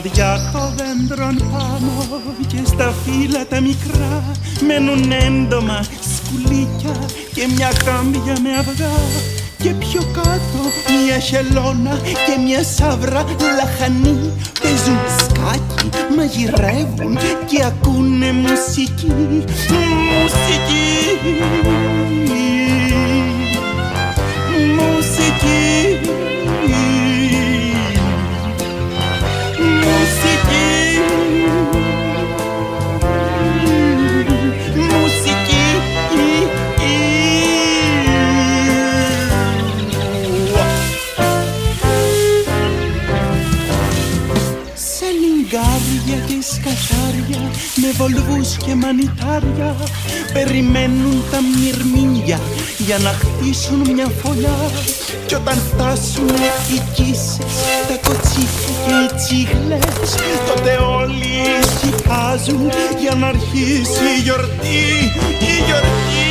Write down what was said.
κλαδιά των δέντρων πάνω και στα φύλλα τα μικρά μένουν έντομα σκουλίκια και μια κάμπια με αυγά. Και πιο κάτω μια χελώνα και μια σαύρα λαχανή παίζουν σκάκι, μαγειρεύουν και ακούνε μουσική. Μουσική, μουσική, μουσική. Και σκασάρια με βολβούς και μανιτάρια περιμένουν τα μυρμήγκια για να χτίσουν μια φωλιά. Κι όταν φτάσουν οι κίσες, τα κοτσίφια και οι τσίγλες, τότε όλοι ησυχάζουν για να αρχίσει η γιορτή, η γιορτή.